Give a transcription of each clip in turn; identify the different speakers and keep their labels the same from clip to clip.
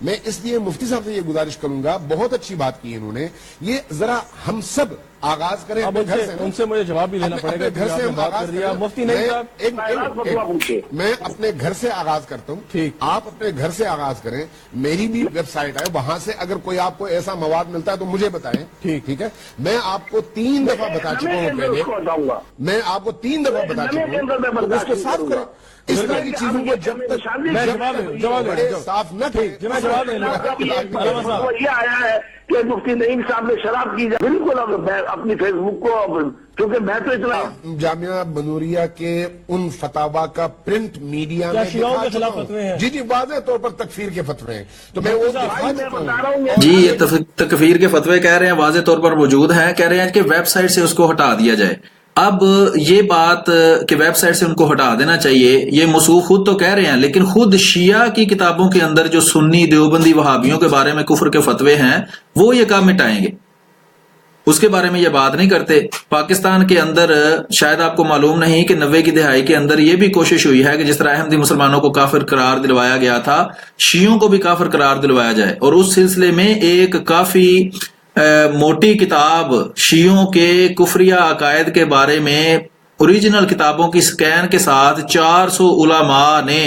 Speaker 1: میں اس لیے مفتی صاحب سے یہ گزارش کروں گا، بہت اچھی بات کی انہوں نے، یہ ذرا ہم سب آغاز کریں
Speaker 2: اب
Speaker 1: اپنے گھر سے.
Speaker 2: ان سے مجھے جواب بھی لینا پڑے گا،
Speaker 1: گھر سے ہم
Speaker 2: بات کر
Speaker 1: آغاز
Speaker 2: دیا
Speaker 1: کریں.
Speaker 2: مفتی نہیں صاحب.
Speaker 1: میں اپنے گھر سے آغاز کرتا ہوں.
Speaker 2: ٹھیک.
Speaker 1: آپ اپنے گھر سے آغاز کریں. میری بھی ویب سائٹ ہے، وہاں سے اگر کوئی آپ کو ایسا مواد ملتا ہے تو مجھے بتائیں. ٹھیک ہے. میں آپ کو 3 دفعہ بتا چکا ہوں پہلے، میں آپ کو 3 دفعہ بتا چکا ہوں، تو اس کو صاف کریں. اس طرح کی چیزوں کو جب تک صاف نہ تھے.
Speaker 3: یہ آیا ہے کہ مفتی نعیم صاحب نے شراب کی جائے، بالکل میں اپنی فیس بک کو، کیونکہ میں تو اتنا
Speaker 1: جامعہ بنوریا کے ان فتاوا کا پرنٹ میڈیا میں
Speaker 2: شیعوں کے خلاف فتوے ہیں.
Speaker 1: جی واضح طور پر تکفیر کے فتوے ہیں، تو میں وہ دکھا دیتا ہوں.
Speaker 4: جی یہ تکفیر کے فتوے کہہ رہے ہیں واضح طور پر موجود ہیں. کہہ رہے ہیں کہ ویب سائٹ سے اس کو ہٹا دیا جائے. اب یہ بات کہ ویب سائٹ سے ان کو ہٹا دینا چاہیے، یہ موصوف خود تو کہہ رہے ہیں، لیکن خود شیعہ کی کتابوں کے اندر جو سنی دیوبندی وہابیوں کے بارے میں کفر کے فتوے ہیں وہ یہ کام مٹائیں گے، اس کے بارے میں یہ بات نہیں کرتے. پاکستان کے اندر شاید آپ کو معلوم نہیں کہ 90 کی دہائی کے اندر یہ بھی کوشش ہوئی ہے کہ جس طرح احمدی مسلمانوں کو کافر قرار دلوایا گیا تھا، شیعوں کو بھی کافر قرار دلوایا جائے. اور اس سلسلے میں ایک کافی موٹی کتاب شیعوں کے کفریہ عقائد کے بارے میں اوریجنل کتابوں کی سکین کے ساتھ 400 علماء نے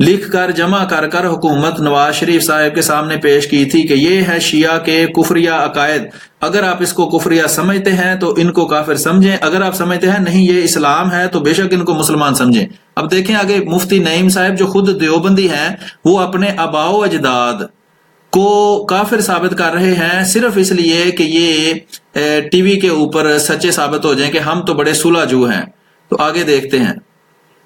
Speaker 4: لکھ کر جمع کر کر حکومت نواز شریف صاحب کے سامنے پیش کی تھی کہ یہ ہے شیعہ کے کفریہ عقائد. اگر آپ اس کو کفریہ سمجھتے ہیں تو ان کو کافر سمجھیں، اگر آپ سمجھتے ہیں نہیں یہ اسلام ہے تو بے شک ان کو مسلمان سمجھیں. اب دیکھیں آگے مفتی نعیم صاحب جو خود دیوبندی ہیں، وہ اپنے آباء و اجداد کو کافر ثابت کر رہے ہیں صرف اس لیے کہ یہ ٹی وی کے اوپر سچے ثابت ہو جائیں کہ ہم تو بڑے صلح جو ہیں. تو آگے دیکھتے ہیں.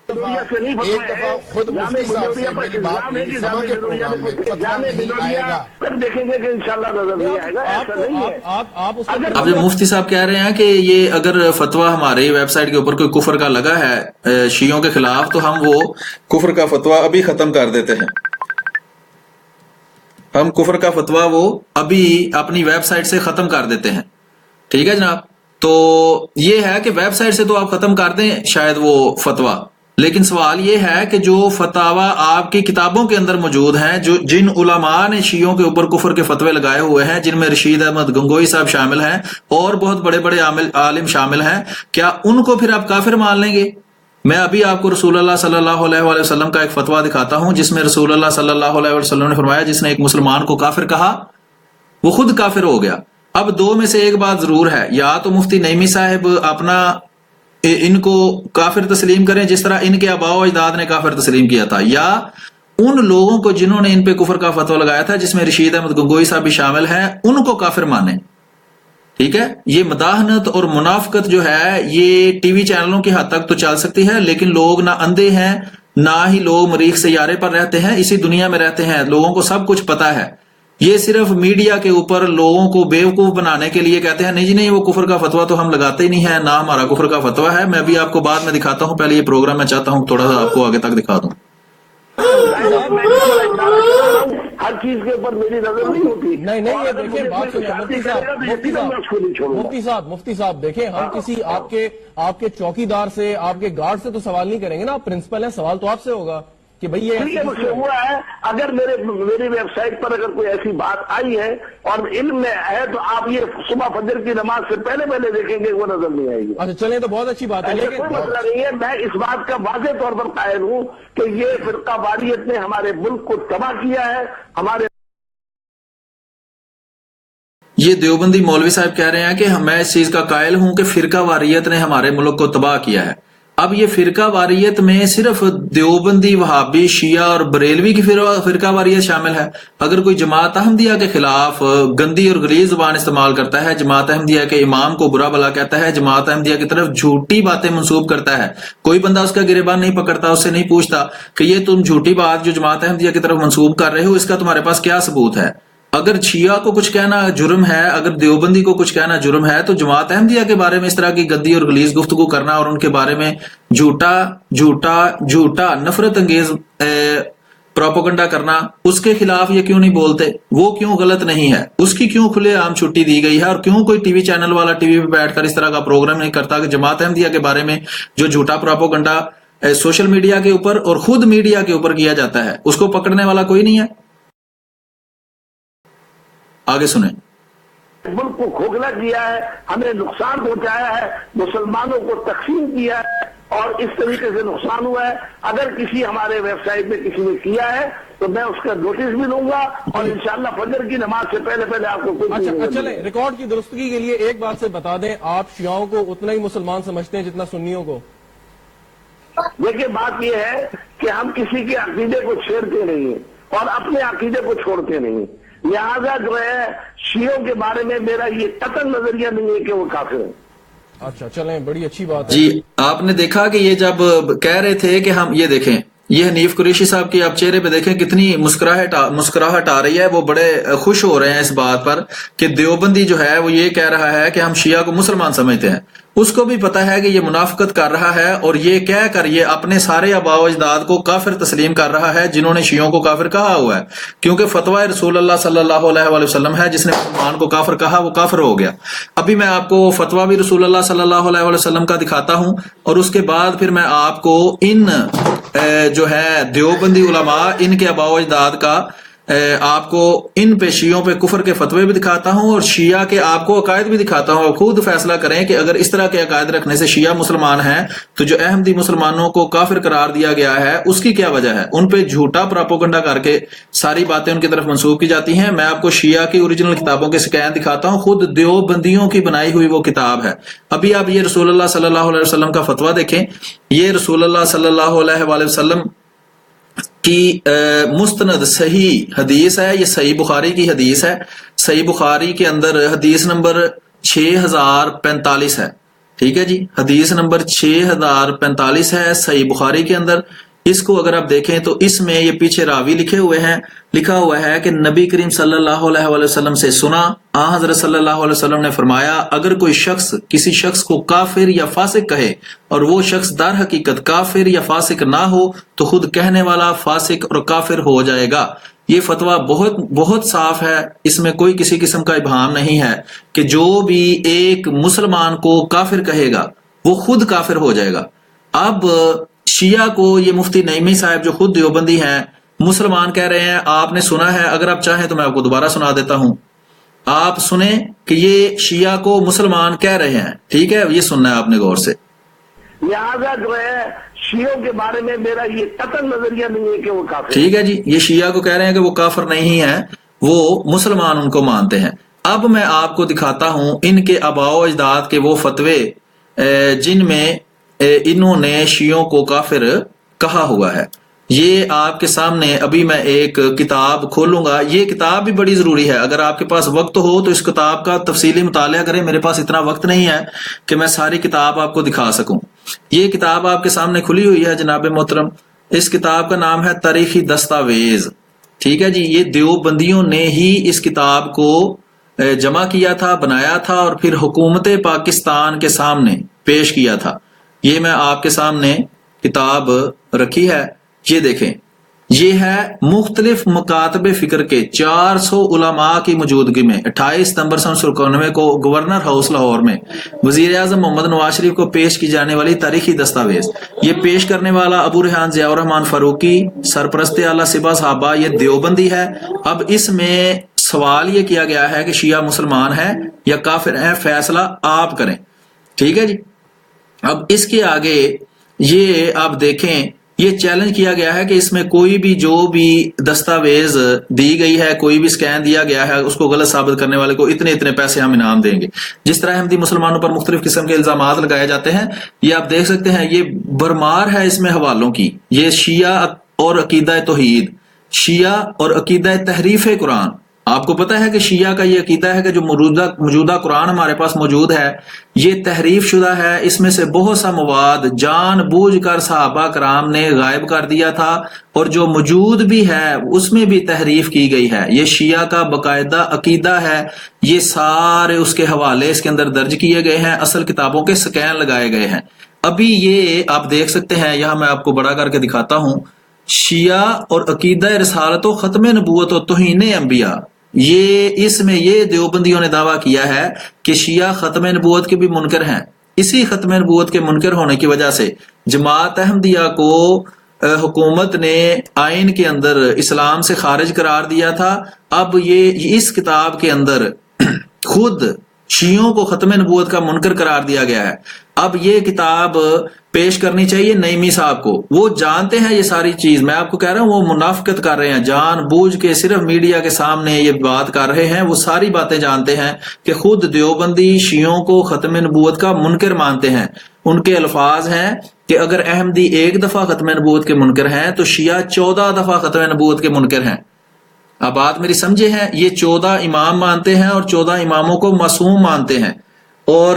Speaker 1: ایک دفعہ خود مفتی صاحب سے میری بات ہوئی سما کے پروگرام میں، فتویٰ نہیں آئے گا.
Speaker 3: دیکھیں گے کہ انشاءاللہ نظر نہیں آئے گا، ایسا نہیں ہے.
Speaker 4: اب جو مفتی صاحب کہہ رہے ہیں کہ یہ اگر فتویٰ ہماری ویب سائٹ کے اوپر کوئی کفر کا لگا ہے شیعوں کے خلاف تو ہم وہ کفر کا فتویٰ ابھی ختم کر دیتے ہیں. ہم کفر کا فتویٰ وہ ابھی اپنی ویب سائٹ سے ختم کر دیتے ہیں. ٹھیک ہے جناب. تو یہ ہے کہ ویب سائٹ سے تو آپ ختم کر دیں شاید وہ فتویٰ، لیکن سوال یہ ہے کہ جو فتاویٰ آپ کی کتابوں کے اندر موجود ہیں، جو جن علماء نے شیعوں کے اوپر کفر کے فتوے لگائے ہوئے ہیں، جن میں رشید احمد گنگوئی صاحب شامل ہیں اور بہت بڑے بڑے عالم شامل ہیں، کیا ان کو پھر آپ کافر مان لیں گے؟ میں ابھی آپ کو رسول اللہ صلی اللہ علیہ وآلہ وسلم کا ایک فتویٰ دکھاتا ہوں جس میں رسول اللہ صلی اللہ علیہ وسلم نے فرمایا جس نے ایک مسلمان کو کافر کہا وہ خود کافر ہو گیا. اب دو میں سے ایک بات ضرور ہے، یا تو مفتی نعیمی صاحب اپنا ان کو کافر تسلیم کریں جس طرح ان کے آباء و اجداد نے کافر تسلیم کیا تھا، یا ان لوگوں کو جنہوں نے ان پہ کفر کا فتویٰ لگایا تھا جس میں رشید احمد گنگوئی صاحب بھی شامل ہیں ان کو کافر مانیں. ٹھیک ہے. یہ مداحنت اور منافقت جو ہے یہ ٹی وی چینلوں کی حد تک تو چل سکتی ہے، لیکن لوگ نہ اندھے ہیں نہ ہی لوگ مریخ سیارے پر رہتے ہیں، اسی دنیا میں رہتے ہیں، لوگوں کو سب کچھ پتا ہے. یہ صرف میڈیا کے اوپر لوگوں کو بیوقوف بنانے کے لیے کہتے ہیں نہیں جی نہیں وہ کفر کا فتویٰ تو ہم لگاتے ہی نہیں ہے، نہ ہمارا کفر کا فتویٰ ہے. میں ابھی آپ کو بعد میں دکھاتا ہوں، پہلے یہ پروگرام میں چاہتا ہوں تھوڑا سا آپ کو آگے تک دکھا دوں.
Speaker 3: ہر چیز کے اوپر میری نظر نہیں ہوتی.
Speaker 2: نہیں یہ دیکھیں بات سنیں مفتی صاحب دیکھیں، ہم کسی آپ کے چوکیدار سے آپ کے گارڈ سے تو سوال نہیں کریں گے نا، آپ پرنسپل ہیں، سوال تو آپ سے ہوگا کہ بھئی یہ
Speaker 3: مجھ سے ہوا ہے. اگر میری ویب سائٹ پر اگر کوئی ایسی بات آئی ہے اور علم میں ہے تو آپ یہ صبح فجر کی نماز سے پہلے دیکھیں گے، وہ نظر نہیں آئے گی.
Speaker 2: اچھا چلیں تو بہت اچھی بات ہے، لیکن
Speaker 3: کوئی مسئلہ نہیں ہے. میں اس بات کا واضح طور پر قائل ہوں کہ یہ فرقہ واریت نے ہمارے ملک کو تباہ کیا ہے. ہمارے
Speaker 4: یہ دیوبندی مولوی صاحب کہہ رہے ہیں کہ میں اس چیز کا قائل ہوں کہ فرقہ واریت نے ہمارے ملک کو تباہ کیا ہے. اب یہ فرقہ واریت میں صرف دیوبندی وہابی شیعہ اور بریلوی کی فرقہ واریت شامل ہے. اگر کوئی جماعت احمدیہ کے خلاف گندی اور غلیظ زبان استعمال کرتا ہے، جماعت احمدیہ کے امام کو برا بھلا کہتا ہے، جماعت احمدیہ کی طرف جھوٹی باتیں منسوب کرتا ہے، کوئی بندہ اس کا گریبان نہیں پکڑتا، اس سے نہیں پوچھتا کہ یہ تم جھوٹی بات جو جماعت احمدیہ کی طرف منسوب کر رہے ہو اس کا تمہارے پاس کیا ثبوت ہے. اگر شیعہ کو کچھ کہنا جرم ہے، اگر دیوبندی کو کچھ کہنا جرم ہے، تو جماعت احمدیہ کے بارے میں اس طرح کی گندی اور غلیظ گفتگو کرنا اور ان کے بارے میں جھوٹا نفرت انگیز پروپیگنڈا کرنا، اس کے خلاف یہ کیوں نہیں بولتے؟ وہ کیوں غلط نہیں ہے؟ اس کی کیوں کھلے عام چھٹی دی گئی ہے؟ اور کیوں کوئی ٹی وی چینل والا ٹی وی پہ بیٹھ کر اس طرح کا پروگرام نہیں کرتا کہ جماعت احمدیہ کے بارے میں جو جھوٹا پروپیگنڈا سوشل میڈیا کے اوپر اور خود میڈیا کے اوپر کیا جاتا ہے اس کو پکڑنے والا کوئی نہیں ہے؟ آگے سنیں.
Speaker 3: ملک کو کھوکھلا کیا ہے, ہمیں نقصان پہنچایا ہے, مسلمانوں کو تقسیم کیا ہے اور اس طریقے سے نقصان ہوا ہے. اگر کسی ہمارے ویب سائٹ میں کسی نے کیا ہے تو میں اس کا نوٹس بھی لوں گا اور انشاءاللہ فجر کی نماز سے پہلے آپ کو
Speaker 2: اچھا چلیں, ریکارڈ کی درستگی کے لیے ایک بات سے بتا دیں, آپ شیعوں کو اتنا ہی مسلمان سمجھتے ہیں جتنا سنیوں کو؟
Speaker 3: دیکھیے بات یہ ہے کہ ہم کسی کے عقیدے کو چھیڑتے نہیں ہیں اور اپنے عقیدے کو چھوڑتے نہیں, لہذا جو ہے شیعوں کے بارے میں میرا یہ قطعی نظریہ نہیں ہے کہ وہ کافر ہیں.
Speaker 2: اچھا چلیں, بڑی اچھی بات ہے.
Speaker 4: جی آپ نے دیکھا کہ یہ جب کہہ رہے تھے کہ ہم, یہ دیکھیں یہ حنیف قریشی صاحب کی آپ چہرے پہ دیکھیں کتنی مسکراہٹ آ رہی ہے, وہ بڑے خوش ہو رہے ہیں اس بات پر کہ دیوبندی جو ہے وہ یہ کہہ رہا ہے کہ ہم شیعہ کو مسلمان سمجھتے ہیں. اس کو بھی پتا ہے کہ یہ منافقت کر رہا ہے اور یہ کہہ کر یہ اپنے سارے آباء و اجداد کو کافر تسلیم کر رہا ہے جنہوں نے شیعوں کو کافر کہا ہوا ہے, کیونکہ فتویٰ رسول اللہ صلی اللہ علیہ وآلہ وسلم ہے, جس نے مسلمان کو کافر کہا وہ کافر ہو گیا. ابھی میں آپ کو فتویٰ بھی رسول اللہ صلی اللہ علیہ وآلہ وسلم کا دکھاتا ہوں اور اس کے بعد پھر میں آپ کو ان جو ہے دیوبندی علماء ان کے آباء و اجداد کا آپ کو ان پہ شیعوں پہ کفر کے فتوے بھی دکھاتا ہوں اور شیعہ کے آپ کو عقائد بھی دکھاتا ہوں. خود فیصلہ کریں کہ اگر اس طرح کے عقائد رکھنے سے شیعہ مسلمان ہیں تو جو احمدی مسلمانوں کو کافر قرار دیا گیا ہے اس کی کیا وجہ ہے؟ ان پہ جھوٹا پراپوگنڈا کر کے ساری باتیں ان کی طرف منسوب کی جاتی ہیں. میں آپ کو شیعہ کی اوریجنل کتابوں کے سکین دکھاتا ہوں, خود دیوبندیوں کی بنائی ہوئی وہ کتاب ہے. ابھی آپ یہ رسول اللہ صلی اللہ علیہ وسلم کا فتویٰ دیکھیں, یہ رسول اللہ صلی اللہ علیہ وآلہ وسلم کی مستند صحیح حدیث ہے, یہ صحیح بخاری کی حدیث ہے. صحیح بخاری کے اندر حدیث نمبر 6045 ہے, ٹھیک ہے جی, حدیث نمبر 6045 ہے صحیح بخاری کے اندر. اس کو اگر آپ دیکھیں تو اس میں یہ پیچھے راوی لکھے ہوئے ہیں, لکھا ہوا ہے کہ نبی کریم صلی اللہ علیہ وآلہ وسلم سے سنا, حضرت صلی اللہ علیہ وسلم نے فرمایا اگر کوئی شخص کسی شخص کو کافر یا فاسق کہے اور وہ شخص در حقیقت کافر یا فاسق نہ ہو تو خود کہنے والا فاسق اور کافر ہو جائے گا. یہ فتویٰ بہت بہت صاف ہے, اس میں کوئی کسی قسم کا ابہام نہیں ہے کہ جو بھی ایک مسلمان کو کافر کہے گا وہ خود کافر ہو جائے گا. اب شیعہ کو یہ مفتی نعیمی صاحب جو خود دیوبندی ہیں مسلمان کہہ رہے ہیں, آپ نے سنا ہے, اگر آپ چاہیں تو میں آپ کو دوبارہ سنا دیتا ہوں, آپ سنیں کہ یہ شیعہ کو مسلمان کہہ رہے ہیں, ٹھیک ہے, یہ سننا ہے آپ نے غور سے.
Speaker 3: لہٰذا جو ہے شیعوں کے بارے میں میرا یہ قطعی نظریہ نہیں ہے کہ وہ کافر,
Speaker 4: ٹھیک ہے جی, یہ شیعہ کو کہہ رہے ہیں کہ وہ کافر نہیں ہے, وہ مسلمان ان کو مانتے ہیں. اب میں آپ کو دکھاتا ہوں ان کے آباء و اجداد کے وہ فتوے جن میں انہوں نے شیعوں کو کافر کہا ہوا ہے. یہ آپ کے سامنے ابھی میں ایک کتاب کھولوں گا, یہ کتاب بھی بڑی ضروری ہے, اگر آپ کے پاس وقت ہو تو اس کتاب کا تفصیلی مطالعہ کریں. میرے پاس اتنا وقت نہیں ہے کہ میں ساری کتاب آپ کو دکھا سکوں. یہ کتاب آپ کے سامنے کھلی ہوئی ہے جناب محترم, اس کتاب کا نام ہے تاریخی دستاویز, ٹھیک ہے جی. یہ دیوبندیوں نے ہی اس کتاب کو جمع کیا تھا, بنایا تھا اور پھر حکومت پاکستان کے سامنے پیش کیا تھا. یہ میں آپ کے سامنے کتاب رکھی ہے, یہ دیکھیں, یہ ہے مختلف مکاتب فکر کے 400 علماء کی موجودگی میں 28 ستمبر 1991 کو گورنر ہاؤس لاہور میں وزیر اعظم محمد نواز شریف کو پیش کی جانے والی تاریخی دستاویز. یہ پیش کرنے والا ابو ریحان ضیاء الرحمان فاروقی سرپرست اعلیٰ سپاہ صحابہ, یہ دیوبندی ہے. اب اس میں سوال یہ کیا گیا ہے کہ شیعہ مسلمان ہیں یا کافر ہیں, فیصلہ آپ کریں, ٹھیک ہے جی. اب اس کے آگے یہ آپ دیکھیں, یہ چیلنج کیا گیا ہے کہ اس میں کوئی بھی جو بھی دستاویز دی گئی ہے, کوئی بھی سکین دیا گیا ہے, اس کو غلط ثابت کرنے والے کو اتنے اتنے پیسے ہم انعام دیں گے. جس طرح احمدی مسلمانوں پر مختلف قسم کے الزامات لگائے جاتے ہیں, یہ آپ دیکھ سکتے ہیں, یہ برمار ہے اس میں حوالوں کی. یہ شیعہ اور عقیدہ توحید, شیعہ اور عقیدہ تحریف قرآن. آپ کو پتا ہے کہ شیعہ کا یہ عقیدہ ہے کہ جو موجودہ قرآن ہمارے پاس موجود ہے یہ تحریف شدہ ہے, اس میں سے بہت سا مواد جان بوجھ کر صحابہ کرام نے غائب کر دیا تھا, اور جو موجود بھی ہے اس میں بھی تحریف کی گئی ہے. یہ شیعہ کا باقاعدہ عقیدہ ہے, یہ سارے اس کے حوالے اس کے اندر درج کیے گئے ہیں, اصل کتابوں کے سکین لگائے گئے ہیں. ابھی یہ آپ دیکھ سکتے ہیں, یہاں میں آپ کو بڑا کر کے دکھاتا ہوں, شیعہ اور عقیدہ رسالت و ختم نبوت و توہین انبیاء. یہ اس میں یہ دیوبندیوں نے دعویٰ کیا ہے کہ شیعہ ختم نبوت کے بھی منکر ہیں. اسی ختم نبوت کے منکر ہونے کی وجہ سے جماعت احمدیہ کو حکومت نے آئین کے اندر اسلام سے خارج قرار دیا تھا، اب یہ اس کتاب کے اندر خود شیعوں کو ختم نبوت کا منکر قرار دیا گیا ہے۔ اب یہ کتاب پیش کرنی چاہیے نعیمی صاحب کو، وہ جانتے ہیں یہ ساری چیز، میں آپ کو کہہ رہا ہوں وہ منافقت کر رہے ہیں، جان بوجھ کے صرف میڈیا کے سامنے یہ بات کر رہے ہیں، وہ ساری باتیں جانتے ہیں کہ خود دیوبندی شیعوں کو ختم نبوت کا منکر مانتے ہیں۔ ان کے الفاظ ہیں کہ اگر احمدی ایک دفعہ ختم نبوت کے منکر ہیں تو شیعہ 14 دفعہ ختم نبوت کے منکر ہیں۔ اب بات میری سمجھے ہیں، یہ 14 امام مانتے ہیں اور 14 اماموں کو معصوم مانتے ہیں، اور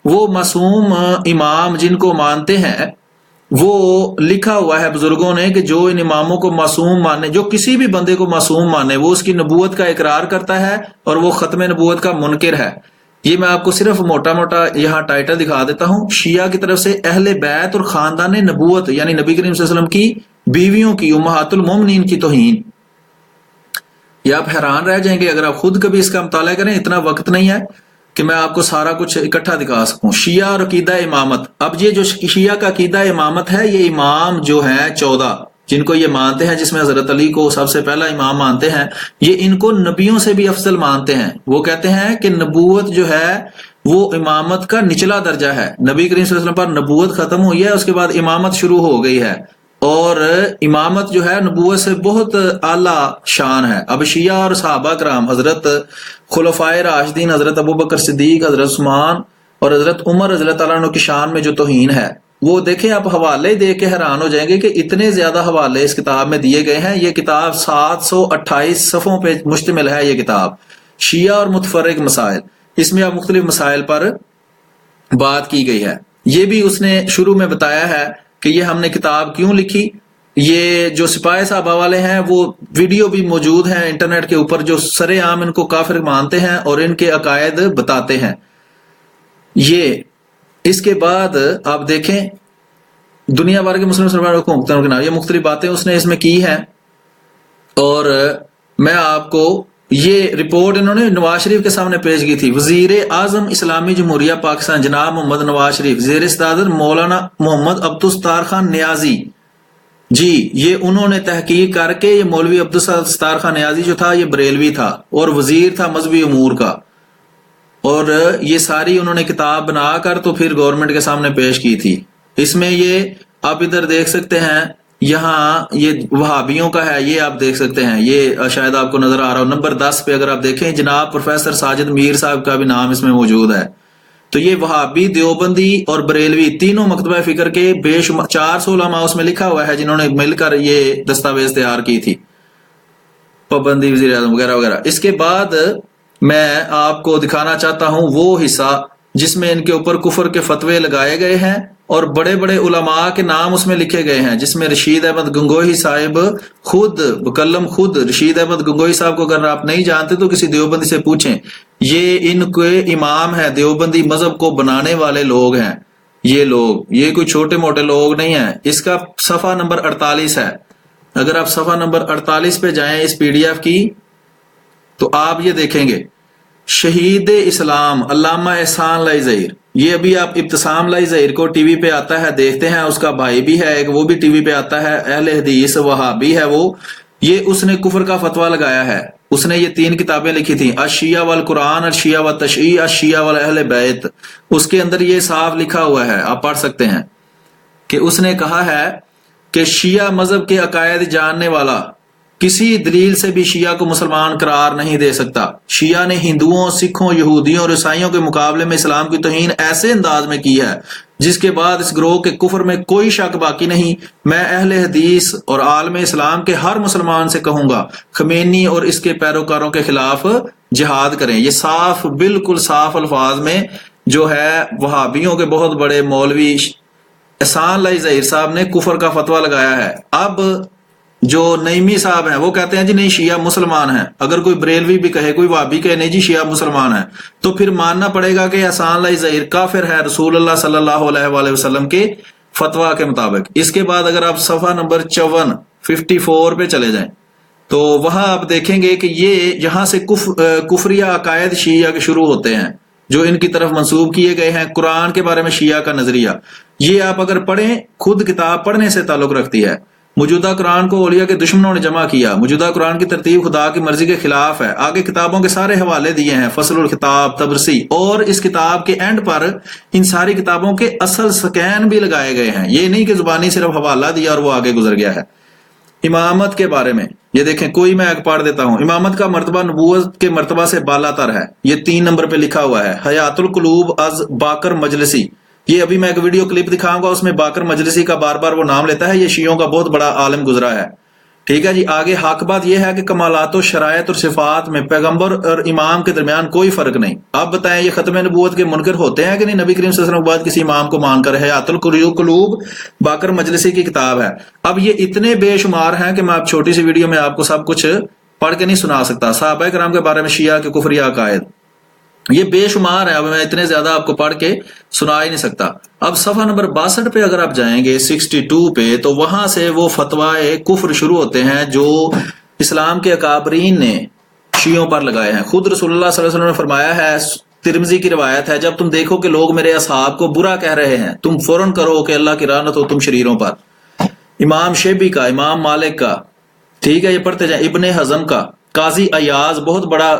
Speaker 4: وہ معصوم امام جن کو مانتے ہیں وہ لکھا ہوا ہے بزرگوں نے کہ جو ان اماموں کو معصوم مانے، جو کسی بھی بندے کو معصوم مانے، وہ اس کی نبوت کا اقرار کرتا ہے اور وہ ختم نبوت کا منکر ہے۔ یہ میں آپ کو صرف موٹا موٹا یہاں ٹائٹل دکھا دیتا ہوں، شیعہ کی طرف سے اہل بیت اور خاندان نبوت یعنی نبی کریم صلی اللہ علیہ وسلم کی بیویوں کی امہات المومنین کی توہین۔ یہ آپ حیران رہ جائیں گے اگر آپ خود کبھی اس کا مطالعہ کریں، اتنا وقت نہیں ہے کہ میں آپ کو سارا کچھ اکٹھا دکھا سکوں۔ شیعہ اور عقیدہ امامت، اب یہ جو شیعہ کا عقیدہ امامت ہے، یہ امام جو ہیں 14 جن کو یہ مانتے ہیں، جس میں حضرت علی کو سب سے پہلا امام مانتے ہیں، یہ ان کو نبیوں سے بھی افضل مانتے ہیں۔ وہ کہتے ہیں کہ نبوت جو ہے وہ امامت کا نچلا درجہ ہے، نبی کریم صلی اللہ علیہ وسلم پر نبوت ختم ہوئی ہے، اس کے بعد امامت شروع ہو گئی ہے، اور امامت جو ہے نبوت سے بہت اعلیٰ شان ہے۔ اب شیعہ اور صحابہ کرام، حضرت خلفائے راشدین، حضرت ابوبکر صدیق، حضرت عثمان اور حضرت عمر رضی اللہ تعالیٰ عنہ کی شان میں جو توہین ہے، وہ دیکھیں آپ حوالے دیکھ کے حیران ہو جائیں گے کہ اتنے زیادہ حوالے اس کتاب میں دیے گئے ہیں۔ یہ کتاب 728 صفحوں پہ مشتمل ہے، یہ کتاب شیعہ اور متفرق مسائل، اس میں اب مختلف مسائل پر بات کی گئی ہے۔ یہ بھی اس نے شروع میں بتایا ہے کہ یہ ہم نے کتاب کیوں لکھی۔ یہ جو سپاہی صحابہ والے ہیں وہ ویڈیو بھی موجود ہیں انٹرنیٹ کے اوپر، جو سر عام ان کو کافر مانتے ہیں اور ان کے عقائد بتاتے ہیں۔ یہ اس کے بعد آپ دیکھیں دنیا بھر کے مسلم سربراہوں کو مختلف کے نام، یہ مختلف باتیں اس نے اس میں کی ہیں، اور میں آپ کو یہ رپورٹ انہوں نے نواز شریف کے سامنے پیش کی تھی۔ وزیر اعظم اسلامی جمہوریہ پاکستان جناب محمد نواز شریف، زیر صدارت مولانا محمد عبدالستار خان نیازی، جی یہ انہوں نے تحقیق کر کے، یہ مولوی عبدالستار خان نیازی جو تھا یہ بریلوی تھا اور وزیر تھا مذہبی امور کا، اور یہ ساری انہوں نے کتاب بنا کر تو پھر گورنمنٹ کے سامنے پیش کی تھی۔ اس میں یہ آپ ادھر دیکھ سکتے ہیں، یہاں یہ وہابیوں کا ہے، یہ آپ دیکھ سکتے ہیں، یہ شاید آپ کو نظر آ رہا ہو، نمبر 10 پہ اگر آپ دیکھیں جناب پروفیسر ساجد میر صاحب کا بھی نام اس میں موجود ہے۔ تو یہ وہابی، دیوبندی اور بریلوی تینوں مکتبہ فکر کے بے شمار 400 علماء اس میں لکھا ہوا ہے جنہوں نے مل کر یہ دستاویز تیار کی تھی، پابندی وزیر اعظم وغیرہ وغیرہ۔ اس کے بعد میں آپ کو دکھانا چاہتا ہوں وہ حصہ جس میں ان کے اوپر کفر کے فتوے لگائے گئے ہیں اور بڑے بڑے علماء کے نام اس میں لکھے گئے ہیں، جس میں رشید احمد گنگوہی صاحب خود مکلم، خود رشید احمد گنگوہی صاحب کو اگر آپ نہیں جانتے تو کسی دیوبندی سے پوچھیں، یہ ان کے امام ہیں، دیوبندی مذہب کو بنانے والے لوگ ہیں یہ لوگ، یہ کوئی چھوٹے موٹے لوگ نہیں ہیں۔ اس کا صفحہ نمبر 48 ہے، اگر آپ صفحہ نمبر 48 پہ جائیں اس پی ڈی ایف کی تو آپ یہ دیکھیں گے، شہید اسلام علامہ احسان لائی ظہیر، یہ ابھی آپ ابتسام لائی ظہیر کو ٹی وی پہ آتا ہے دیکھتے ہیں، اس کا بھائی بھی ہے ایک، وہ بھی ٹی وی پہ آتا ہے، اہل حدیث وہابی ہے وہ، یہ اس نے کفر کا فتویٰ لگایا ہے۔ اس نے یہ 3 کتابیں لکھی تھیں، الشیعہ والقرآن، الشیعہ والتشیع، الشیعہ والاہل بیت۔ اس کے اندر یہ صاف لکھا ہوا ہے، آپ پڑھ سکتے ہیں کہ اس نے کہا ہے کہ شیعہ مذہب کے عقائد جاننے والا کسی دلیل سے بھی شیعہ کو مسلمان قرار نہیں دے سکتا۔ شیعہ نے ہندوؤں، سکھوں، یہودیوں اور عیسائیوں کے مقابلے میں اسلام کی توہین ایسے انداز میں کی ہے جس کے بعد اس گروہ کے کفر میں کوئی شک باقی نہیں۔ میں اہل حدیث اور عالم اسلام کے ہر مسلمان سے کہوں گا خمینی اور اس کے پیروکاروں کے خلاف جہاد کریں۔ یہ صاف، بالکل صاف الفاظ میں جو ہے وہابیوں کے بہت بڑے مولوی احسان لائی ظہیر صاحب نے کفر کا فتویٰ لگایا ہے۔ اب جو نعیمی صاحب ہیں وہ کہتے ہیں جی نہیں شیعہ مسلمان ہیں، اگر کوئی بریلوی بھی کہے، کوئی وہابی کہے نہیں جی شیعہ مسلمان ہیں، تو پھر ماننا پڑے گا کہ احسان لائی ظہیر کافر ہے رسول اللہ صلی اللہ علیہ وآلہ وسلم کے فتویٰ کے مطابق۔ اس کے بعد اگر آپ صفحہ نمبر 54 پہ چلے جائیں تو وہاں آپ دیکھیں گے کہ یہ یہاں سے کفریہ عقائد شیعہ کے شروع ہوتے ہیں جو ان کی طرف منسوب کیے گئے ہیں۔ قرآن کے بارے میں شیعہ کا نظریہ، یہ آپ اگر پڑھیں، خود کتاب پڑھنے سے تعلق رکھتی ہے۔ موجودہ قرآن کو اولیاء کے دشمنوں نے جمع کیا، موجودہ قرآن کی ترتیب خدا کی مرضی کے خلاف ہے۔ آگے کتابوں کے سارے حوالے دیے ہیں، فصل الخطاب، تبرسی، اور اس کتاب کے اینڈ پر ان ساری کتابوں کے اصل سکین بھی لگائے گئے ہیں۔ یہ نہیں کہ زبانی صرف حوالہ دیا اور وہ آگے گزر گیا ہے۔ امامت کے بارے میں یہ دیکھیں، کوئی میں ایک پڑھ دیتا ہوں۔ امامت کا مرتبہ نبوت کے مرتبہ سے بالا تر ہے، یہ 3 نمبر پہ لکھا ہوا ہے۔ حیات القلوب از باقر مجلسی، یہ ابھی میں ایک ویڈیو کلپ دکھاؤں گا، اس میں باقر مجلسی کا بار بار وہ نام لیتا ہے، یہ شیعوں کا بہت بڑا عالم گزرا ہے، ٹھیک ہے جی۔ آگے حق بات یہ ہے کہ کمالات و شرائط اور صفات میں پیغمبر اور امام کے درمیان کوئی فرق نہیں۔ اب بتائیں یہ ختم نبوت کے منکر ہوتے ہیں کہ نہیں؟ نبی کریم صلی اللہ علیہ وسلم کے بعد کسی امام کو مان کر حیات القلوب باقر مجلسی کی کتاب ہے۔ اب یہ اتنے بے شمار ہیں کہ میں آپ چھوٹی سی ویڈیو میں آپ کو سب کچھ پڑھ کے نہیں سنا سکتا۔ صحابہ کرام کے بارے میں شیعہ کے کفریہ عقائد یہ بے شمار ہے، اب میں اتنے زیادہ آپ کو پڑھ کے سنا ہی نہیں سکتا۔ اب صفحہ نمبر 62 پہ اگر آپ جائیں گے 62 پہ، تو وہاں سے وہ فتوائے کفر شروع ہوتے ہیں جو اسلام کے اکابرین نے شیعوں پر لگائے ہیں۔ خود رسول اللہ صلی اللہ علیہ وسلم نے فرمایا ہے، ترمذی کی روایت ہے، جب تم دیکھو کہ لوگ میرے اصحاب کو برا کہہ رہے ہیں، تم فوراً کرو کہ اللہ کی لعنت ہو تم شریروں پر۔ امام شیبی کا، امام مالک کا، ٹھیک ہے، یہ پڑھتے جائیں، ابن حزم کا، قاضی ایاز بہت بڑا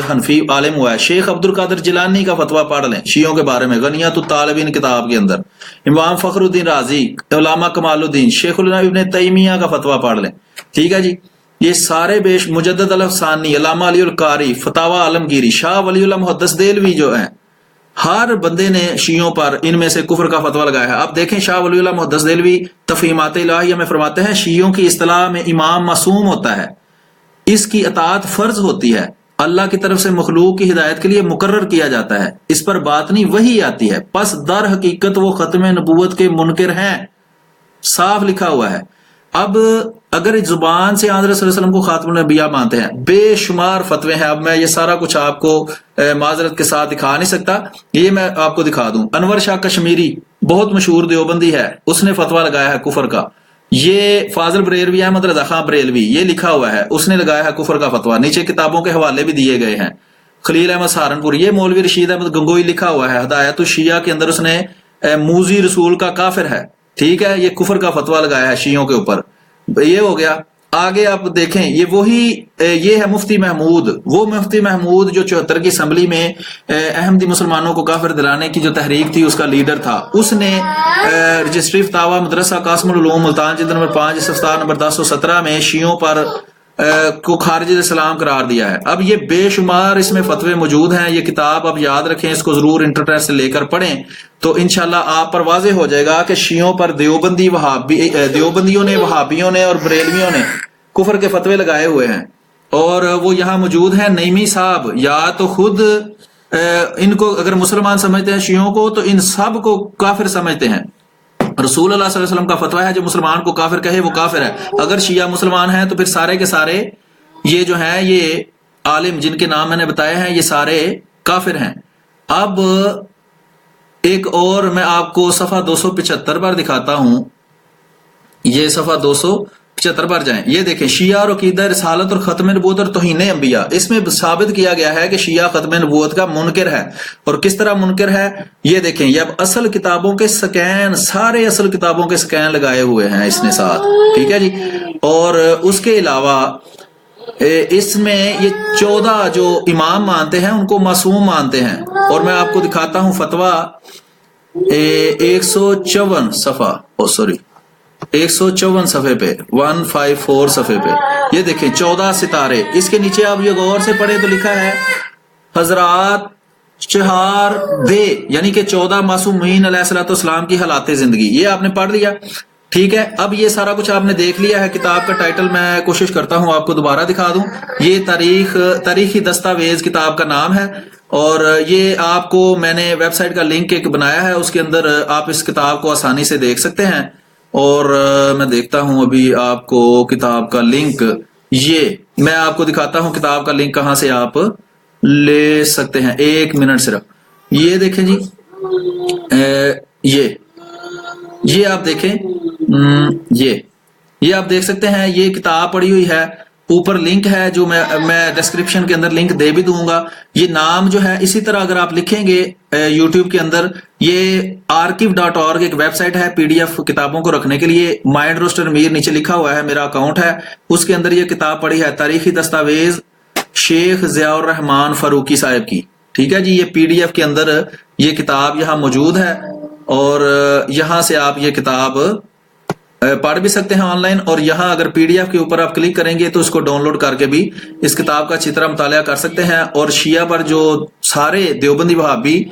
Speaker 4: حنفی عالم ہوا ہے، شیخ عبد القادر جیلانی کا فتویٰ پڑھ لیں شیعوں کے بارے میں، غنیۃ الطالبین کتاب کے اندر، امام فخر الدین رازی، علامہ کمال الدین، شیخ الاسلام ابن تیمیہ کا فتویٰ پڑھ لیں، ٹھیک ہے جی۔ یہ سارے مجدد الافسانی، علامہ علی القاری، فتاوی عالمگیری، شاہ ولی اللہ محدث دہلوی جو ہیں، ہر بندے نے شیعوں پر ان میں سے کفر کا فتویٰ لگایا ہے۔ اب دیکھیں شاہ ولی اللہ محدث دہلوی تفہیمات الہیہ میں فرماتے ہیں، شیعوں کی اصطلاح میں امام معصوم ہوتا ہے، اس کی اطاعت فرض ہوتی ہے، اللہ کی طرف سے مخلوق کی ہدایت کے لیے مقرر کیا جاتا ہے، اس پر باطنی وحی آتی ہے، پس در حقیقت وہ ختم نبوت کے منکر ہیں، صاف لکھا ہوا ہے۔ اب اگر زبان سے حضرت صلی اللہ علیہ وسلم کو خاتم الانبیاء مانتے ہیں، بے شمار فتوے ہیں، اب میں یہ سارا کچھ آپ کو معذرت کے ساتھ دکھا نہیں سکتا، یہ میں آپ کو دکھا دوں۔ انور شاہ کشمیری بہت مشہور دیوبندی ہے، اس نے فتویٰ لگایا ہے کفر کا۔ یہ فاضل بریلوی، احمد رضا خان بریلوی، یہ لکھا ہوا ہے، اس نے لگایا ہے کفر کا فتویٰ، نیچے کتابوں کے حوالے بھی دیے گئے ہیں۔ خلیل احمد سہارنپور، یہ مولوی رشید احمد گنگوئی لکھا ہوا ہے، ہدایت الشیعہ کے اندر اس نے موذی رسول کا کافر ہے، ٹھیک ہے، یہ کفر کا فتویٰ لگایا ہے شیعوں کے اوپر۔ یہ ہو گیا۔ آگے آپ دیکھیں، یہ ہے مفتی محمود، وہ مفتی محمود جو 74 کی اسمبلی میں احمدی مسلمانوں کو کافر دلانے کی جو تحریک تھی اس کا لیڈر تھا، اس نے رجسٹری فتاوی مدرسہ قاسم العلوم ملتان جلد نمبر 5 صفحہ نمبر 1017 میں شیعوں پر کو خارج اسلام قرار دیا ہے۔ اب یہ بے شمار اس میں فتوے موجود ہیں، یہ کتاب اب یاد رکھیں، اس کو ضرور انٹرنیٹ سے لے کر پڑھیں تو انشاءاللہ آپ پر واضح ہو جائے گا کہ شیعوں پر دیوبندیوں نے، وہابیوں نے اور بریلویوں نے کفر کے فتوے لگائے ہوئے ہیں، اور وہ یہاں موجود ہیں۔ نعیمی صاحب یا تو خود ان کو اگر مسلمان سمجھتے ہیں شیعوں کو، تو ان سب کو کافر سمجھتے ہیں۔ رسول اللہ صلی اللہ علیہ وسلم کا فتویٰ ہے جو مسلمان کو کافر کہے وہ کافر ہے۔ اگر شیعہ مسلمان ہیں تو پھر سارے کے سارے یہ جو ہیں، یہ عالم جن کے نام میں نے بتائے ہیں، یہ سارے کافر ہیں۔ اب ایک اور میں آپ کو صفحہ 275 پر دکھاتا ہوں، یہ صفحہ 275 پر جائیں، یہ دیکھیں، شیعہ اور عقیدہ رسالت اور ختم نبوت اور توہین انبیاء، اس میں ثابت کیا گیا ہے کہ شیعہ ختم نبوت کا منکر ہے۔ اور کس طرح منکر ہے یہ دیکھیں، یہ اب اصل کتابوں کے سکین، سارے اصل کتابوں کے سکین لگائے ہوئے ہیں اس نے ساتھ، ٹھیک ہے جی۔ اور اس کے علاوہ اس میں یہ 14 جو امام مانتے ہیں ان کو معصوم مانتے ہیں، اور میں آپ کو دکھاتا ہوں فتویٰ 154 صفحہ 154 صفحے پہ 154 صفحے پہ، یہ دیکھیں 14 ستارے، اس کے نیچے آپ یہ غور سے پڑھیں تو لکھا ہے حضرات 4 دے، یعنی کہ 14 معصومین علیہ الصلوۃ والسلام کی حالات زندگی، یہ آپ نے پڑھ لیا، ٹھیک ہے۔ اب یہ سارا کچھ آپ نے دیکھ لیا ہے، کتاب کا ٹائٹل میں کوشش کرتا ہوں آپ کو دوبارہ دکھا دوں، یہ تاریخی دستاویز کتاب کا نام ہے، اور یہ آپ کو میں نے ویب سائٹ کا لنک ایک بنایا ہے، اس کے اندر آپ اس کتاب کو آسانی سے دیکھ سکتے ہیں۔ اور میں دیکھتا ہوں ابھی آپ کو کتاب کا لنک، یہ میں آپ کو دکھاتا ہوں کتاب کا لنک کہاں سے آپ لے سکتے ہیں، 1 منٹ صرف۔ یہ دیکھیں جی، یہ آپ دیکھیں، یہ آپ دیکھ سکتے ہیں، یہ کتاب پڑی ہوئی ہے اوپر لنک ہے جو میں ڈسکرپشن کے اندر لنک دے بھی دوں گا. یہ نام جو ہے اسی طرح اگر آپ لکھیں گے یوٹیوب کے اندر، یہ archive.org ایک ویب سائٹ ہے PDF کتابوں کو رکھنے کے لیے. مائنڈ روسٹر میر نیچے لکھا ہوا ہے، میرا اکاؤنٹ ہے، اس کے اندر یہ کتاب پڑی ہے تاریخی دستاویز شیخ ضیاء الرحمان فاروقی صاحب کی. ٹھیک ہے جی، یہ PDF کے اندر یہ کتاب یہاں موجود ہے اور یہاں سے آپ یہ کتاب پڑھ بھی سکتے ہیں آن لائن. اور یہاں اگر PDF کے اوپر آپ کلک کریں گے تو اس کو ڈاؤن لوڈ کر کے بھی اس کتاب کا اچھی طرح مطالعہ کر سکتے ہیں. اور شیعہ پر جو سارے دیوبندی وہابی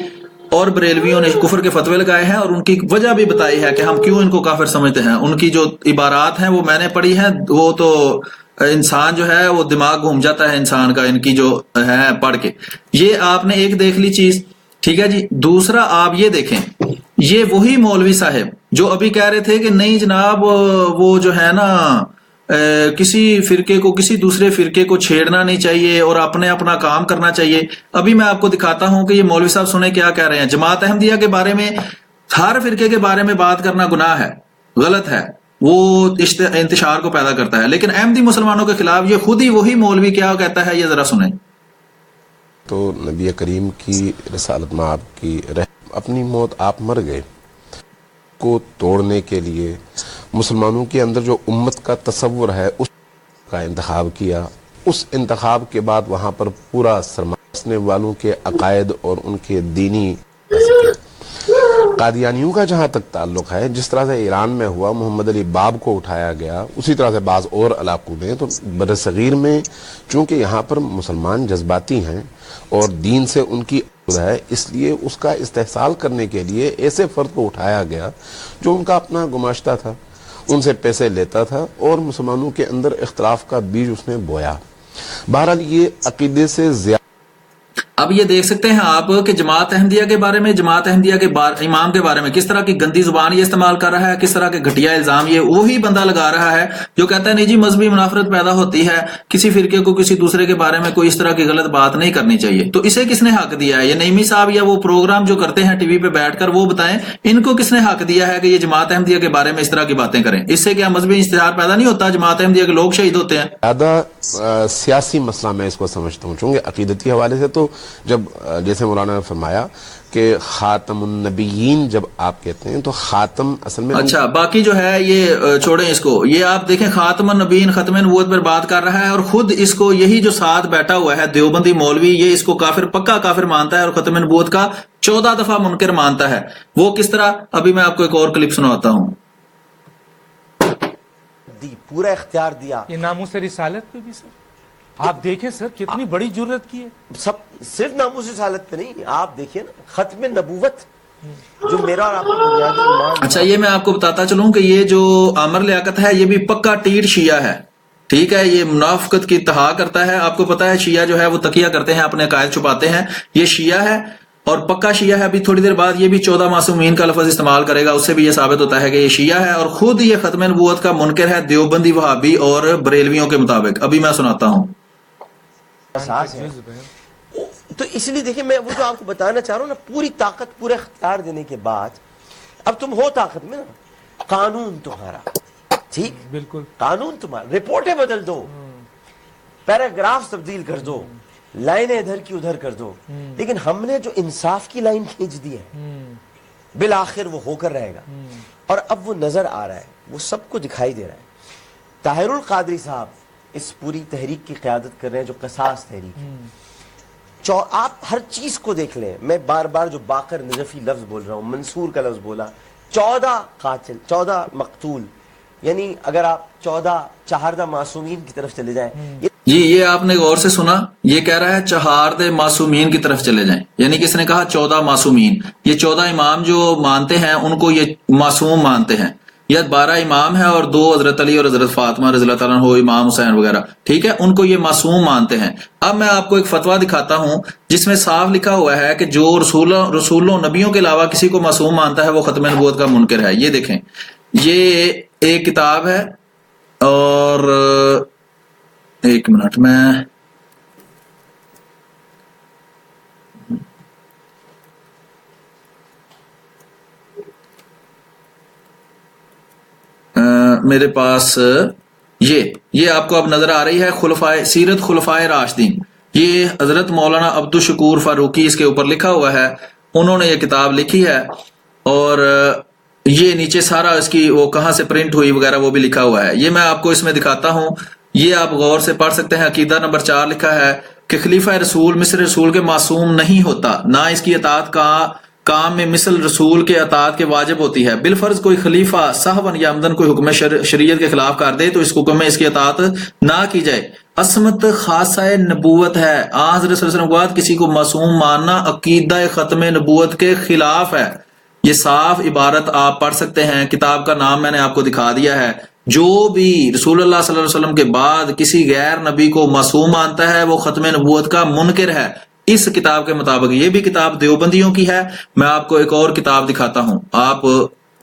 Speaker 4: اور بریلویوں نے کفر کے فتوے لگائے ہیں اور ان کی وجہ بھی بتائی ہے کہ ہم کیوں ان کو کافر سمجھتے ہیں. ان کی جو عبارات ہیں وہ میں نے پڑھی ہیں، وہ تو انسان جو ہے وہ دماغ گھوم جاتا ہے انسان کا، ان کی جو ہے پڑھ کے. یہ آپ نے ایک دیکھ لی چیز، ٹھیک ہے جی. دوسرا آپ یہ دیکھیں، یہ وہی مولوی صاحب جو ابھی کہہ رہے تھے کہ نہیں جناب وہ جو ہے نا کسی فرقے کو کسی دوسرے فرقے کو چھیڑنا نہیں چاہیے اور اپنا کام کرنا چاہیے. ابھی میں آپ کو دکھاتا ہوں کہ یہ مولوی صاحب سنیں کیا کہہ رہے ہیں. جماعت احمدیہ کے بارے میں، ہر فرقے کے بارے میں بات کرنا گناہ ہے، غلط ہے، وہ انتشار کو پیدا کرتا ہے. لیکن احمدی مسلمانوں کے خلاف یہ خود ہی وہی مولوی کیا کہتا ہے، یہ ذرا سنیں.
Speaker 1: تو نبی کریم کی رسالت میں آپ کی اپنی موت آپ مر گئے کو توڑنے کے لیے مسلمانوں کے اندر جو امت کا تصور ہے اس کا انتخاب کیا. اس انتخاب کے بعد وہاں پر پورا سرمایہ والوں کے عقائد اور ان کے دینی قادیانیوں کا جہاں تک تعلق ہے، جس طرح سے ایران میں ہوا محمد علی باب کو اٹھایا گیا، اسی طرح سے بعض اور علاقوں میں. تو برصغیر میں چونکہ یہاں پر مسلمان جذباتی ہیں اور دین سے ان کی ہے، اس لیے اس کا استحصال کرنے کے لیے ایسے فرد کو اٹھایا گیا جو ان کا اپنا گماشتہ تھا، ان سے پیسے لیتا تھا اور مسلمانوں کے اندر اختلاف کا بیج اس نے بویا. بہرحال یہ عقیدے سے زیادہ.
Speaker 4: اب یہ دیکھ سکتے ہیں آپ کہ جماعت احمدیہ کے بارے میں، جماعت احمدیہ کے امام کے بارے میں کس طرح کی گندی زبان یہ استعمال کر رہا ہے، کس طرح کے گھٹیا الزام یہ وہی بندہ لگا رہا ہے جو کہتا ہے نہیں جی مذہبی منافرت پیدا ہوتی ہے، کسی فرقے کو کسی دوسرے کے بارے میں کوئی اس طرح کی غلط بات نہیں کرنی چاہیے. تو اسے کس نے حق دیا ہے؟ یہ نعیمی صاحب یا وہ پروگرام جو کرتے ہیں ٹی وی پہ بیٹھ کر، وہ بتائیں ان کو کس نے حق دیا ہے کہ یہ جماعت احمدیہ کے بارے میں اس طرح کی باتیں کریں؟ اس سے کیا مذہبی اشتہار پیدا نہیں ہوتا؟ جماعت احمدیہ کے لوگ شہید ہوتے ہیں.
Speaker 1: زیادہ سیاسی مسئلہ میں اس کو سمجھتا ہوں، چونکہ عقیدتی حوالے سے تو جب جیسے مولانا نے فرمایا کہ خاتم النبیین جب آپ کہتے ہیں تو خاتم اصل میں
Speaker 4: اچھا باقی جو ہے یہ چھوڑیں اس کو. یہ آپ دیکھیں خاتم النبیین ختم نبوت پر بات کر رہا ہے اور خود اس کو یہی جو ساتھ بیٹھا ہوا ہے دیوبندی مولوی یہ اس کو کافر پکا کافر مانتا ہے اور ختم نبوت کا 14 دفعہ منکر مانتا ہے. وہ کس طرح؟ ابھی میں آپ کو ایک اور کلپ سناتا ہوں.
Speaker 5: پورا اختیار دیا.
Speaker 6: یہ ناموس رسالت پہ بھی سر آپ دیکھیں سر کتنی بڑی جرت کی ہے.
Speaker 5: سب صرف ناموس رسالت پہ نہیں، آپ دیکھیں نا ختم نبوت جو میرا اور آپ کا بنیادی ایمان.
Speaker 4: اچھا یہ میں آپ کو بتاتا چلوں کہ یہ جو عامر لیاقت ہے یہ بھی پکا ٹیٹ شیعہ ہے. ٹھیک ہے، یہ منافقت کی اتہا کرتا ہے. آپ کو پتا ہے شیعہ جو ہے وہ تقیہ کرتے ہیں، اپنے عقائد چھپاتے ہیں. یہ شیعہ ہے اور پکا شیعہ ہے. ابھی تھوڑی دیر بعد یہ بھی 14 معصومین کا لفظ استعمال کرے گا، اس سے بھی یہ ثابت ہوتا ہے کہ یہ شیعہ ہے اور خود یہ ختم نبوت کا منکر ہے دیوبندی وہابی اور بریلویوں کے مطابق. ابھی میں سناتا ہوں.
Speaker 5: تو اس لیے دیکھیں میں وہ جو آپ کو بتانا چاہ رہا ہوں نا، پوری طاقت پورا اختیار دینے کے بعد اب تم ہو طاقت میں نا، قانون تمہارا ٹھیک،
Speaker 6: بالکل
Speaker 5: قانون تمہارا، رپورٹیں بدل دو، پیراگراف تبدیل کر دو، لائنیں ادھر کی ادھر کر دو، لیکن ہم نے جو انصاف کی لائن کھینچ دی ہے بالآخر وہ ہو کر رہے گا. اور اب وہ نظر آ رہا ہے، وہ سب کو دکھائی دے رہا ہے. طاہر القادری صاحب اس پوری تحریک کی قیادت کر رہے ہیں جو قصاص تحریک ہے. آپ ہر چیز کو دیکھ لیں، میں بار بار جو باقر نجفی لفظ بول رہا ہوں، منصور کا لفظ بولا، 14 قاتل 14 مقتول، یعنی اگر آپ 14 چہاردہ معصومین کی طرف چلے جائیں.
Speaker 4: جی یہ آپ نے غور سے سنا، یہ کہہ رہا ہے چہاردہ معصومین کی طرف چلے جائیں، یعنی کس نے کہا 14 معصومین. یہ 14 امام جو مانتے ہیں ان کو یہ معصوم مانتے ہیں. یا 12 امام ہیں اور 2 حضرت علی اور حضرت فاطمہ رضی اللہ تعالیٰ عنہ، امام حسین وغیرہ، ٹھیک ہے، ان کو یہ معصوم مانتے ہیں. اب میں آپ کو ایک فتویٰ دکھاتا ہوں جس میں صاف لکھا ہوا ہے کہ جو رسولوں نبیوں کے علاوہ کسی کو معصوم مانتا ہے وہ ختم نبوت کا منکر ہے. یہ دیکھیں، یہ ایک کتاب ہے اور ایک منٹ میں میرے پاس یہ آپ کو اب نظر آ رہی ہے سیرت خلفائے راشدین. یہ حضرت مولانا عبدالشکور فاروقی اس کے اوپر لکھا ہوا ہے، انہوں نے یہ کتاب لکھی ہے، اور یہ نیچے سارا اس کی وہ کہاں سے پرنٹ ہوئی وغیرہ وہ بھی لکھا ہوا ہے. یہ میں آپ کو اس میں دکھاتا ہوں، یہ آپ غور سے پڑھ سکتے ہیں. عقیدہ نمبر 4 لکھا ہے کہ خلیفہ رسول مثل رسول کے معصوم نہیں ہوتا، نہ اس کی اطاعت کا کام میں مثل رسول کے اطاعت کے واجب ہوتی ہے. بالفرض کوئی خلیفہ سہون یا عمدن کوئی حکم شریعت کے خلاف کر دے تو اس حکم میں اس کی اطاعت نہ کی جائے. عصمت خاصہ نبوت ہے. حضرت صلی اللہ علیہ وسلم کے بعد کسی کو معصوم ماننا عقیدہ ختم نبوت کے خلاف ہے. یہ صاف عبارت آپ پڑھ سکتے ہیں، کتاب کا نام میں نے آپ کو دکھا دیا ہے. جو بھی رسول اللہ صلی اللہ علیہ وسلم کے بعد کسی غیر نبی کو معصوم مانتا ہے وہ ختم نبوت کا منکر ہے اس کتاب کے مطابق. یہ بھی کتاب دیوبندیوں کی ہے. میں آپ کو ایک اور کتاب دکھاتا ہوں، آپ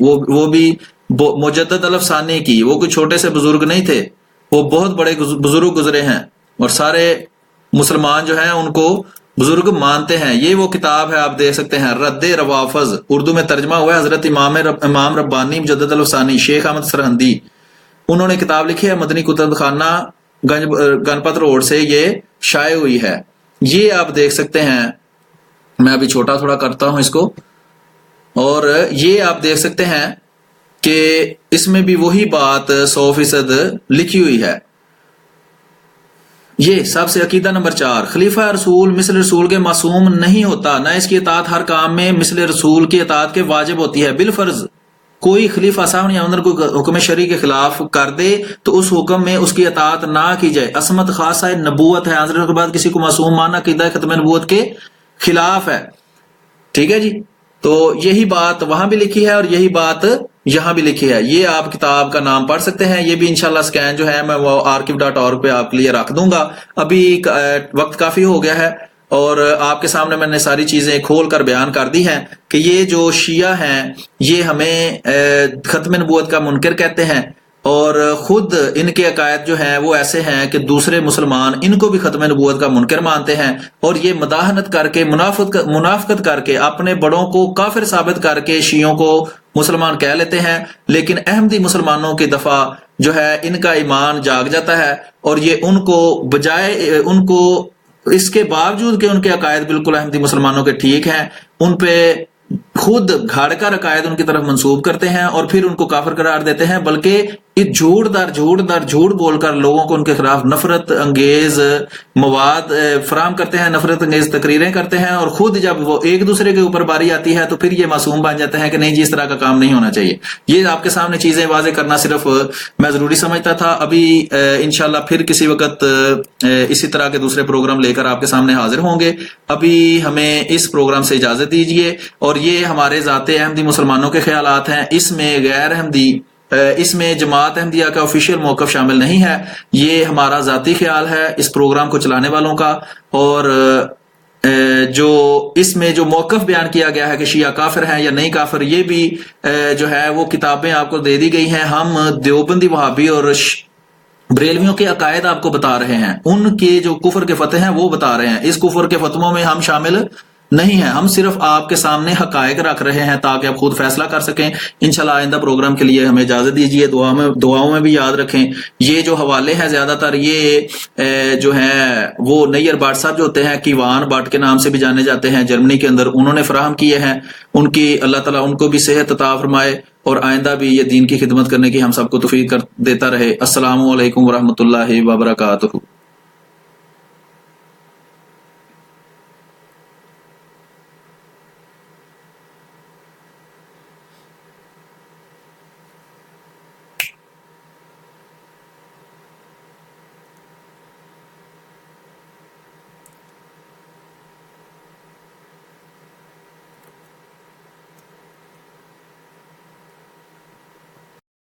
Speaker 4: وہ بھی مجدد الفسانی کی. وہ کوئی چھوٹے سے بزرگ نہیں تھے، وہ بہت بڑے بزرگ گزرے ہیں، اور سارے مسلمان جو ہیں ان کو بزرگ مانتے ہیں. یہ وہ کتاب ہے، آپ دیکھ سکتے ہیں، رد روافظ، اردو میں ترجمہ ہوا ہے حضرت امام ربانی مجدد الفسانی شیخ احمد سرہندی. انہوں نے کتاب لکھی ہے، مدنی کتب خانہ گنپت روڈ سے یہ شائع ہوئی ہے. یہ آپ دیکھ سکتے ہیں، میں ابھی چھوٹا تھوڑا کرتا ہوں اس کو، اور یہ آپ دیکھ سکتے ہیں کہ اس میں بھی وہی بات 100% لکھی ہوئی ہے. یہ سب سے عقیدہ نمبر 4، خلیفہ رسول مثل رسول کے معصوم نہیں ہوتا، نہ اس کی اطاعت ہر کام میں مثل رسول کی اطاعت کے واجب ہوتی ہے. بالفرض کوئی خلیفہ صاحب یا اندر کوئی حکم شرعی کے خلاف کر دے تو اس حکم میں اس کی اطاعت نہ کی جائے. عصمت خاصہ نبوت ہے، حضرت کے بعد کسی کو معصوم ماننا عقیدہ ختم نبوت کے خلاف ہے. ٹھیک ہے جی، تو یہی بات وہاں بھی لکھی ہے اور یہی بات یہاں بھی لکھی ہے. یہ آپ کتاب کا نام پڑھ سکتے ہیں. یہ بھی انشاءاللہ سکین جو ہے میں وہ archive.org پہ آپ کے لیے رکھ دوں گا. ابھی وقت کافی ہو گیا ہے اور آپ کے سامنے میں نے ساری چیزیں کھول کر بیان کر دی ہیں کہ یہ جو شیعہ ہیں یہ ہمیں ختم نبوت کا منکر کہتے ہیں، اور خود ان کے عقائد جو ہیں وہ ایسے ہیں کہ دوسرے مسلمان ان کو بھی ختم نبوت کا منکر مانتے ہیں، اور یہ مداہنت کر کے منافقت کر کے اپنے بڑوں کو کافر ثابت کر کے شیعوں کو مسلمان کہہ لیتے ہیں. لیکن احمدی مسلمانوں کی دفعہ جو ہے ان کا ایمان جاگ جاتا ہے، اور یہ ان کو بجائے ان کو اس کے باوجود کہ ان کے عقائد بالکل احمدی مسلمانوں کے ٹھیک ہیں، ان پہ خود گھاڑ کر عقائد ان کی طرف منسوب کرتے ہیں اور پھر ان کو کافر قرار دیتے ہیں، بلکہ جھوٹ در جھوٹ بول کر لوگوں کو ان کے خلاف نفرت انگیز مواد فراہم کرتے ہیں، نفرت انگیز تقریریں کرتے ہیں، اور خود جب وہ ایک دوسرے کے اوپر باری آتی ہے تو پھر یہ معصوم بن جاتے ہیں کہ نہیں جی اس طرح کا کام نہیں ہونا چاہیے. یہ آپ کے سامنے چیزیں واضح کرنا صرف میں ضروری سمجھتا تھا. ابھی انشاءاللہ پھر کسی وقت اسی طرح کے دوسرے پروگرام لے کر آپ کے سامنے حاضر ہوں گے. ابھی ہمیں اس پروگرام سے اجازت دیجیے، اور یہ ہمارے ذات احمدی مسلمانوں کے خیالات ہیں، اس میں غیر احمدی اس میں جماعت احمدیہ کا آفیشیل موقف شامل نہیں ہے. یہ ہمارا ذاتی خیال ہے اس پروگرام کو چلانے والوں کا، اور جو اس میں جو موقف بیان کیا گیا ہے کہ شیعہ کافر ہیں یا نہیں کافر، یہ بھی جو ہے وہ کتابیں آپ کو دے دی گئی ہیں. ہم دیوبندی وہابی اور بریلویوں کے عقائد آپ کو بتا رہے ہیں، ان کے جو کفر کے فتح ہیں وہ بتا رہے ہیں. اس کفر کے فتووں میں ہم شامل نہیں ہیں، ہم صرف آپ کے سامنے حقائق رکھ رہے ہیں تاکہ آپ خود فیصلہ کر سکیں. انشاءاللہ آئندہ پروگرام کے لیے ہمیں اجازت دیجیے. دعاؤں میں بھی یاد رکھیں. یہ جو حوالے ہیں زیادہ تر یہ جو ہیں وہ نیئر بٹ صاحب جو ہوتے ہیں، کیوان بٹ کے نام سے بھی جانے جاتے ہیں، جرمنی کے اندر انہوں نے فراہم کیے ہیں. ان کی اللہ تعالیٰ ان کو بھی صحت عطا فرمائے اور آئندہ بھی یہ دین کی خدمت کرنے کی ہم سب کو توفیق دیتا رہے. السلام علیکم ورحمۃ اللہ وبرکاتہ.